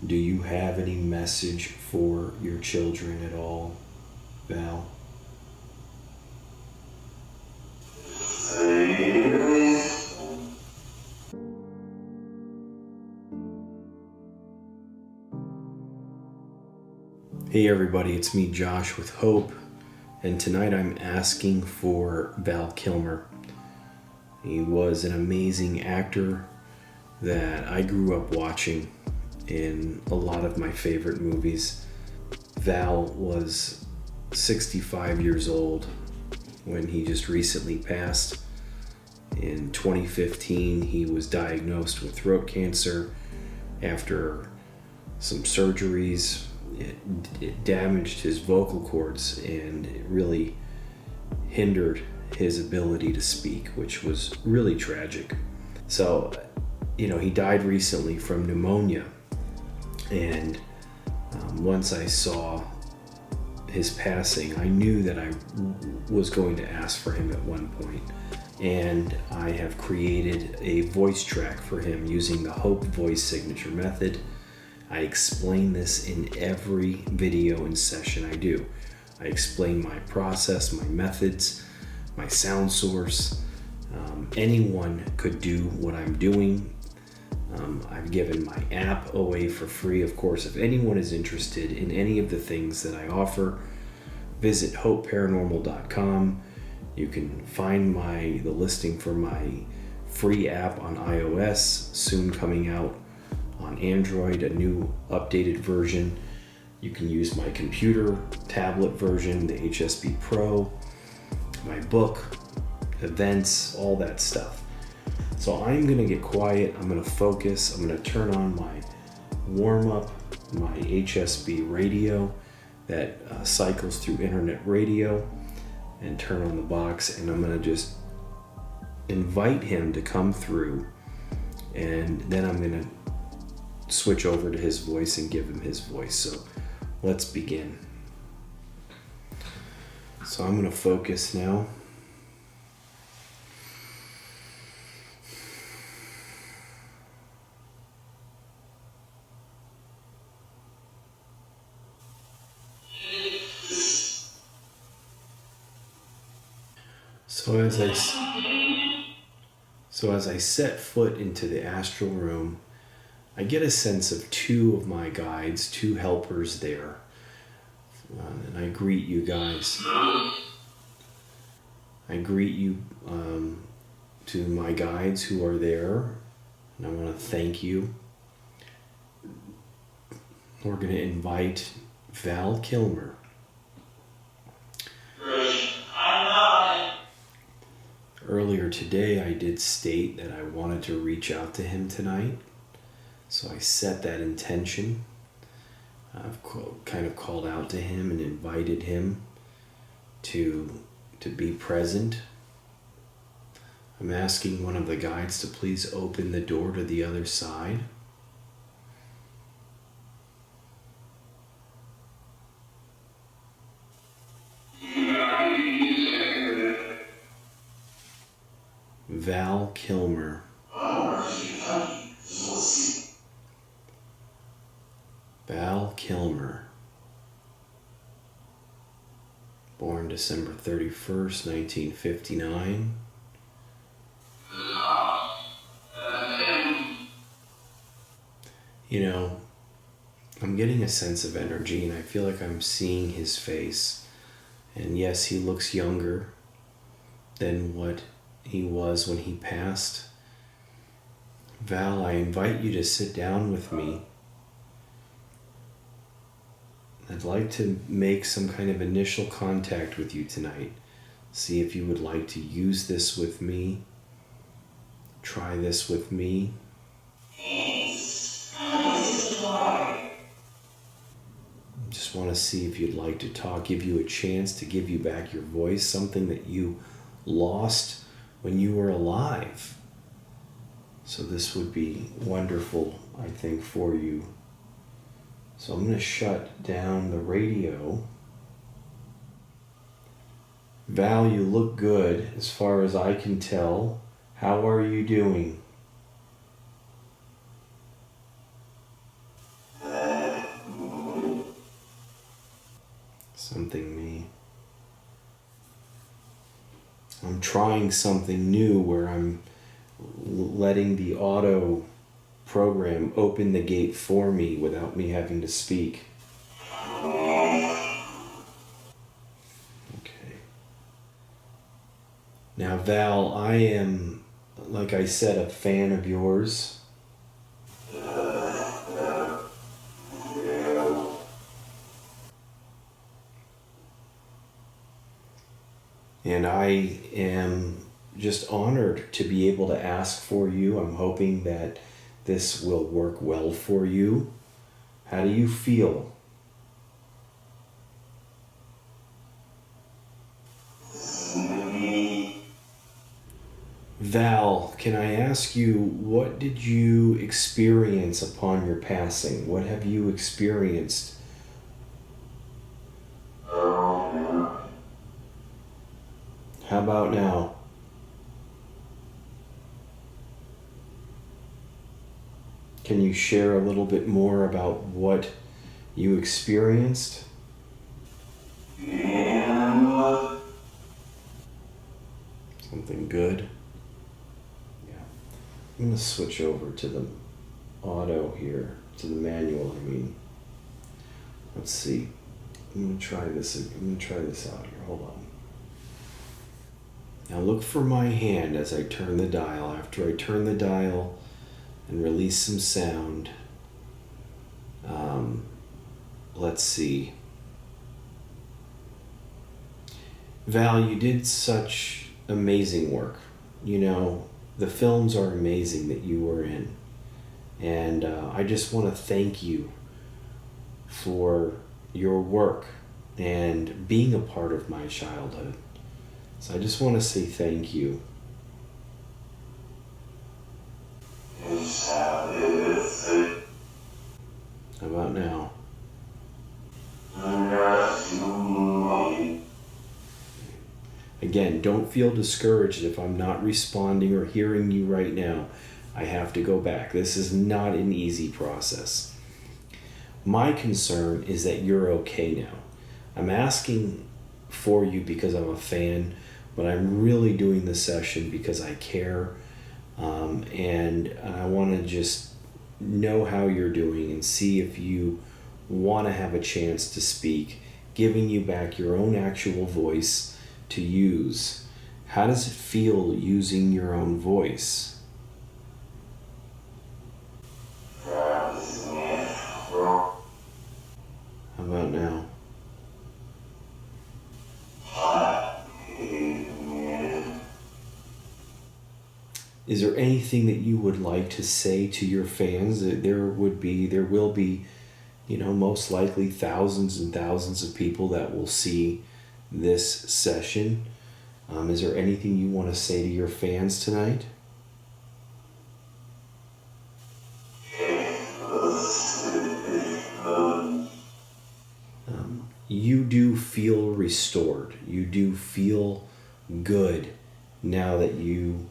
Do you have any message for your children at all, Val? Hey everybody, it's me, Josh, with Hope, and tonight I'm asking for Val Kilmer. He was an amazing actor that I grew up watching in a lot of my favorite movies. Val was 65 years old when he just recently passed. In 2015, he was diagnosed with throat cancer after some surgeries. It damaged his vocal cords and it really hindered his ability to speak, which was really tragic. So, he died recently from pneumonia. And once I saw his passing, I knew that I was going to ask for him at one point. And I have created a voice track for him using the Hope voice signature method. I explain this in every video and session I do. I explain my process, my methods, my sound source. Anyone could do what I'm doing. I've given my app away for free. Of course, if anyone is interested in any of the things that I offer, visit hopeparanormal.com. You can find the listing for my free app on iOS, soon coming out on Android, a new updated version. You can use my computer tablet version, the HSB-PRO, my book, events, all that stuff. So I'm gonna get quiet, I'm gonna focus, I'm gonna turn on my warm-up, my HSB radio that cycles through internet radio, and turn on the box, and I'm gonna just invite him to come through, and then I'm gonna switch over to his voice and give him his voice. So let's begin. So I'm going to focus now. So as I set foot into the astral room, I get a sense of two of my guides, two helpers there, and I greet you guys. I greet you to my guides who are there, and I want to thank you. We're going to invite Val Kilmer. Earlier today, I did state that I wanted to reach out to him tonight. So I set that intention. I've kind of called out to him and invited him to be present. I'm asking one of the guides to please open the door to the other side. Val Kilmer. Val Kilmer, born December 31st, 1959. I'm getting a sense of energy, and I feel like I'm seeing his face. And yes, he looks younger than what he was when he passed. Val, I invite you to sit down with me. I'd like to make some kind of initial contact with you tonight. See if you would like to use this with me. Try this with me. Just want to see if you'd like to talk, give you a chance to give you back your voice, something that you lost when you were alive. So this would be wonderful, I think, for you. So I'm going to shut down the radio. Val, you look good as far as I can tell. How are you doing? something me. I'm trying something new where I'm letting the auto program open the gate for me without me having to speak. Okay. Now, Val, I am, like I said, a fan of yours. And I am just honored to be able to ask for you. I'm hoping that this will work well for you. How do you feel? Val, can I ask you, what did you experience upon your passing? What have you experienced? How about now? Can you share a little bit more about what you experienced? Something good? Yeah. I'm going to switch over to the auto here, to the manual, I mean. Let's see. I'm going to try this out here. Hold on. Now look for my hand as I turn the dial. After I turn the dial and release some sound, let's see. Val, you did such amazing work. You know, the films are amazing that you were in. And I just want to thank you for your work and being a part of my childhood. So I just want to say thank you. How about now? Again, don't feel discouraged if I'm not responding or hearing you right now. I have to go back. This is not an easy process. My concern is that you're okay now. I'm asking for you because I'm a fan, but I'm really doing the session because I care, and I want to just know how you're doing and see if you want to have a chance to speak, giving you back your own actual voice to use. How does it feel using your own voice? How about now? Is there anything that you would like to say to your fans? There will be, most likely thousands and thousands of people that will see this session. Is there anything you want to say to your fans tonight? You do feel restored. You do feel good now that you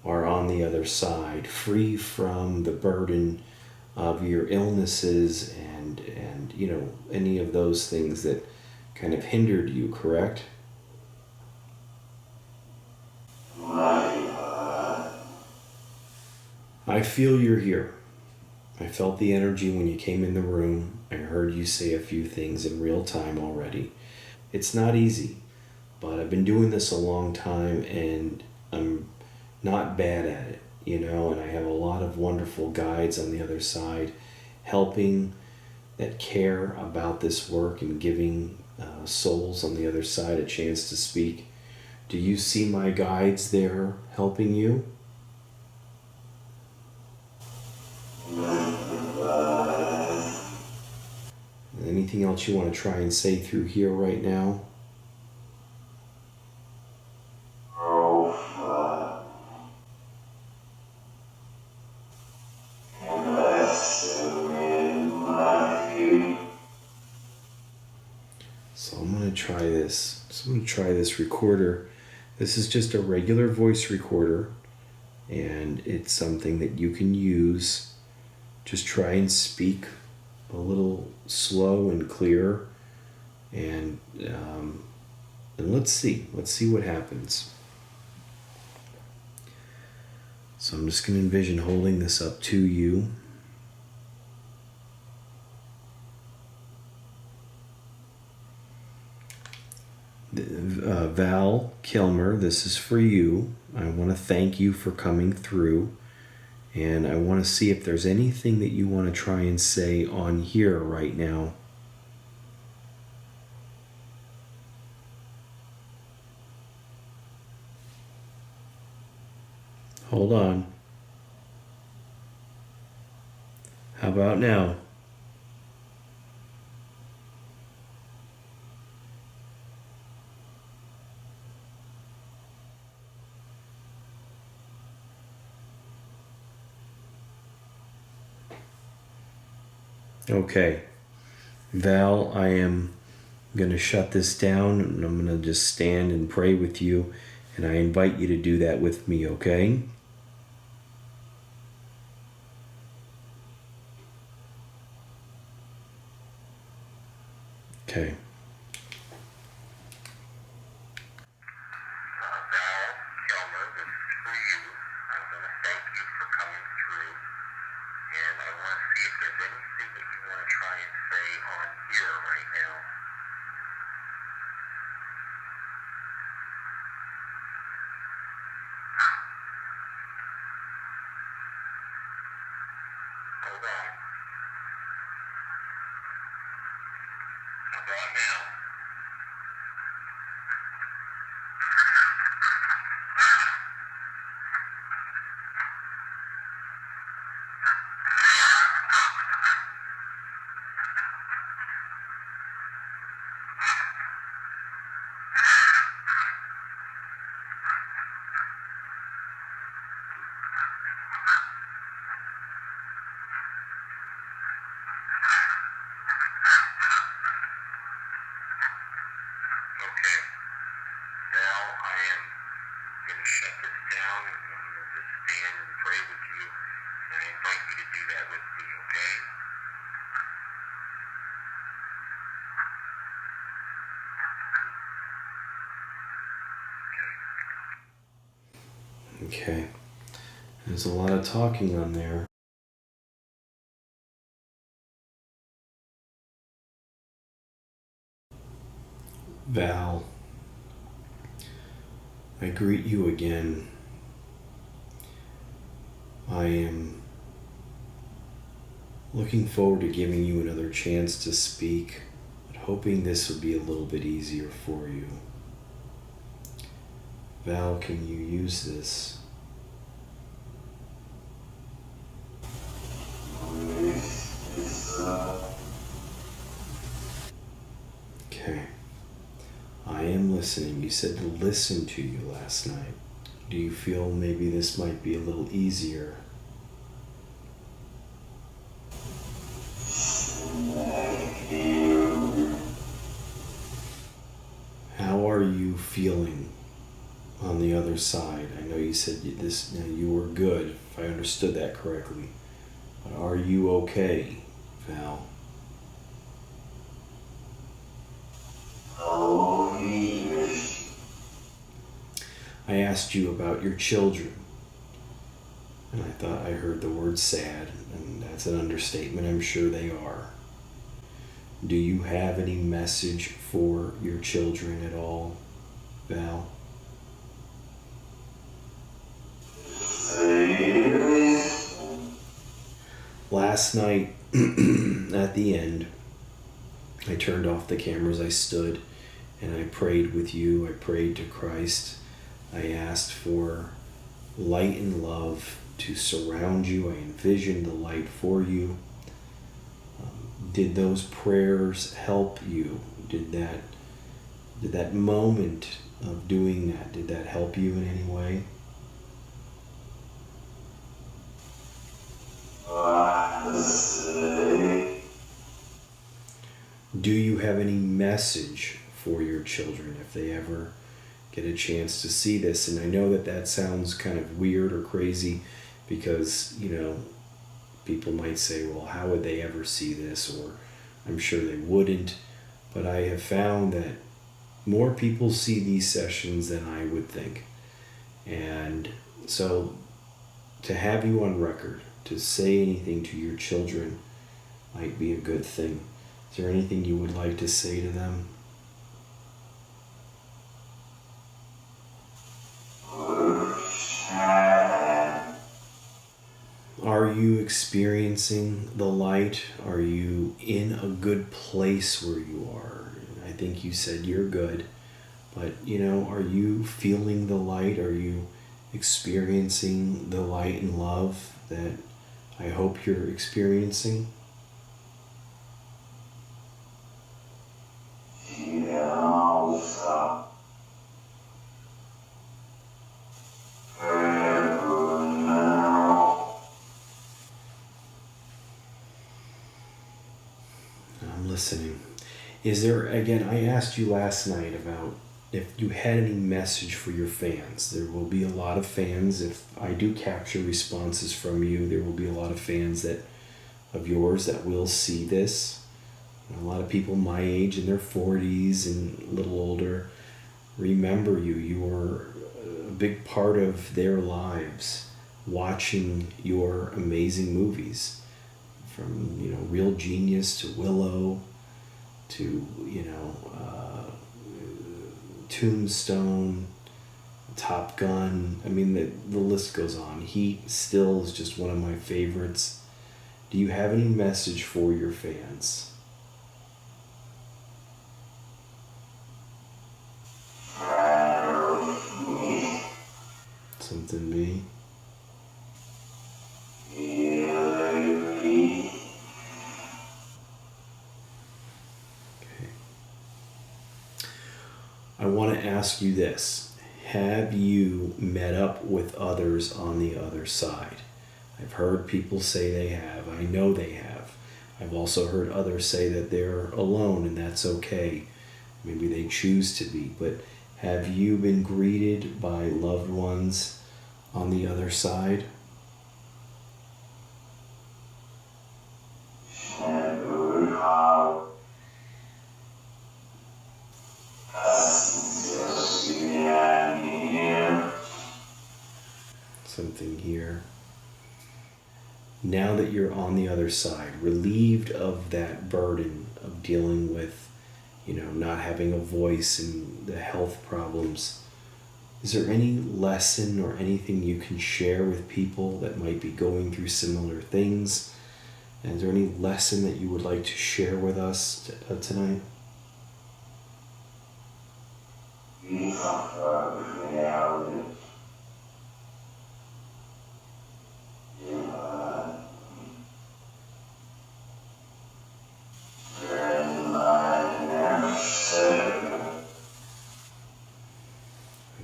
are on the other side, free from the burden of your illnesses and any of those things that kind of hindered you, correct? I feel you're here. I felt the energy when you came in the room. I heard you say a few things in real time already. It's not easy, but I've been doing this a long time and I'm not bad at it, and I have a lot of wonderful guides on the other side helping, that care about this work and giving souls on the other side a chance to speak. Do you see my guides there helping you? Anything else you want to try and say through here right now? So I'm going to try this. So I'm going to try this recorder. This is just a regular voice recorder, and it's something that you can use. Just try and speak a little slow and clear, And let's see what happens. So I'm just going to envision holding this up to you. Val Kilmer, this is for you. I want to thank you for coming through. And I want to see if there's anything that you want to try and say on here right now. Hold on. How about now? Okay. Val, I am going to shut this down, and I'm going to just stand and pray with you, and I invite you to do that with me, okay? Okay. Val Kilmer, this is for you. I'm going to thank you for coming through, and I want to see if there's anything that you want to try and say on here right now. Hold on. How about now? Okay. Val, I am going to shut this down, and I'm going to just stand and pray with you, and I invite you to do that with me, okay? Okay. There's a lot of talking on there. Val, I greet you again. I am looking forward to giving you another chance to speak, but hoping this would be a little bit easier for you. Val, can you use this? Okay. I am listening. You said to listen to you last night. Do you feel maybe this might be a little easier? How are you feeling on the other side? I know you said you were good, if I understood that correctly. But are you okay, Val? I asked you about your children, and I thought I heard the word sad, and that's an understatement. I'm sure they are. Do you have any message for your children at all, Val? Last night, at the end, I turned off the cameras. I stood and I prayed with you. I prayed to Christ. I asked for light and love to surround you. I envisioned the light for you. Did those prayers help you? Did that moment of doing that, did that help you in any way? Do you have any message for your children if they ever get a chance to see this? And I know that sounds kind of weird or crazy because, people might say, well, how would they ever see this? Or I'm sure they wouldn't. but I have found that more people see these sessions than I would think. And so to have you on record, to say anything to your children might be a good thing. Is there anything you would like to say to them? Are you experiencing the light? Are you in a good place where you are? I think you said you're good, but are you feeling the light? Are you experiencing the light and love that I hope you're experiencing? I'm listening. Is there, again, I asked you last night about if you had any message for your fans. There will be a lot of fans. If I do capture responses from you, there will be a lot of fans of yours that will see this. A lot of people my age in their 40s and a little older remember you. You were a big part of their lives, watching your amazing movies, from Real Genius to Willow to Tombstone, Top Gun. I mean, the list goes on. Heat still is just one of my favorites. Do you have any message for your fans? Something me? I want to ask you this. Have you met up with others on the other side? I've heard people say they have. I know they have. I've also heard others say that they're alone and that's okay. Maybe they choose to be. But have you been greeted by loved ones on the other side? Something here. Now that you're on the other side, relieved of that burden of dealing with, not having a voice and the health problems, is there any lesson or anything you can share with people that might be going through similar things? And is there any lesson that you would like to share with us tonight?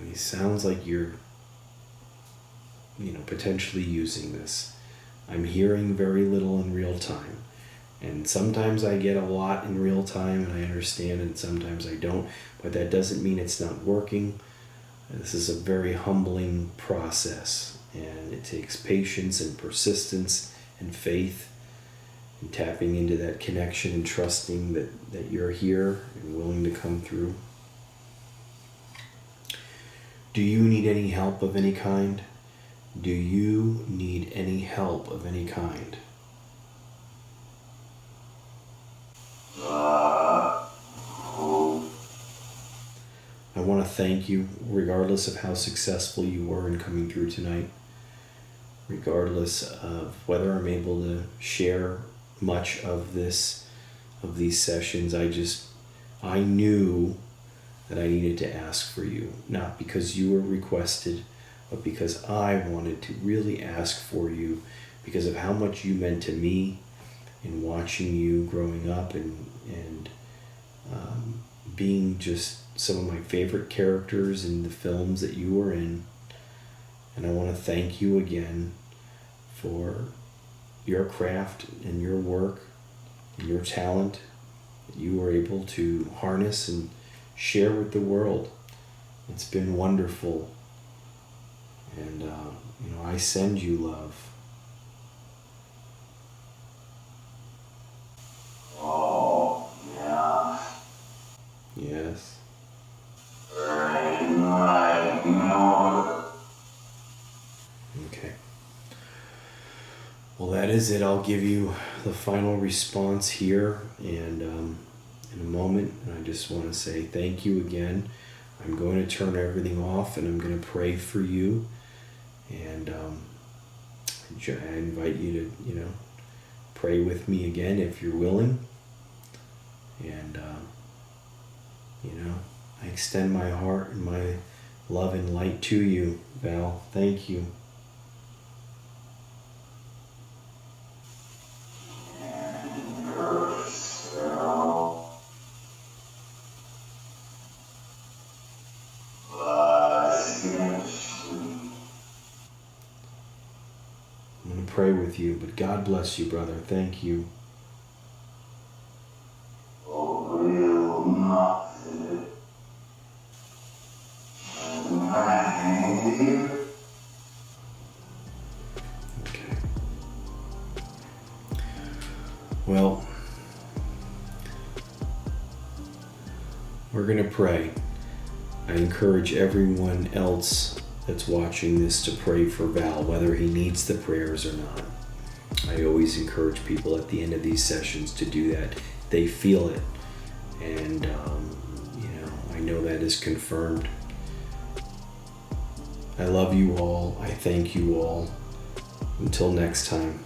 It sounds like you're, potentially using this. I'm hearing very little in real time. And sometimes I get a lot in real time and I understand, and sometimes I don't. But that doesn't mean it's not working. This is a very humbling process. And it takes patience and persistence and faith and tapping into that connection and trusting that you're here and willing to come through. Do you need any help of any kind? Do you need any help of any kind? I want to thank you, regardless of how successful you were in coming through tonight, regardless of whether I'm able to share much of these sessions. I knew that I needed to ask for you, not because you were requested, but because I wanted to really ask for you because of how much you meant to me in watching you growing up and being just some of my favorite characters in the films that you were in. And I want to thank you again for your craft and your work and your talent that you were able to harness and share with the world. It's been wonderful. And, I send you love. Oh, yeah. is it. I'll give you the final response here and in a moment. And I just want to say thank you again. I'm going to turn everything off and I'm going to pray for you. And I invite you to, pray with me again if you're willing. And, I extend my heart and my love and light to you, Val. Thank you. I'm going to pray with you, but God bless you, brother. Thank you. Okay. Well, we're going to pray. I encourage everyone else that's watching this to pray for Val, whether he needs the prayers or not. I always encourage people at the end of these sessions to do that. They feel it. And, I know that is confirmed. I love you all. I thank you all. Until next time.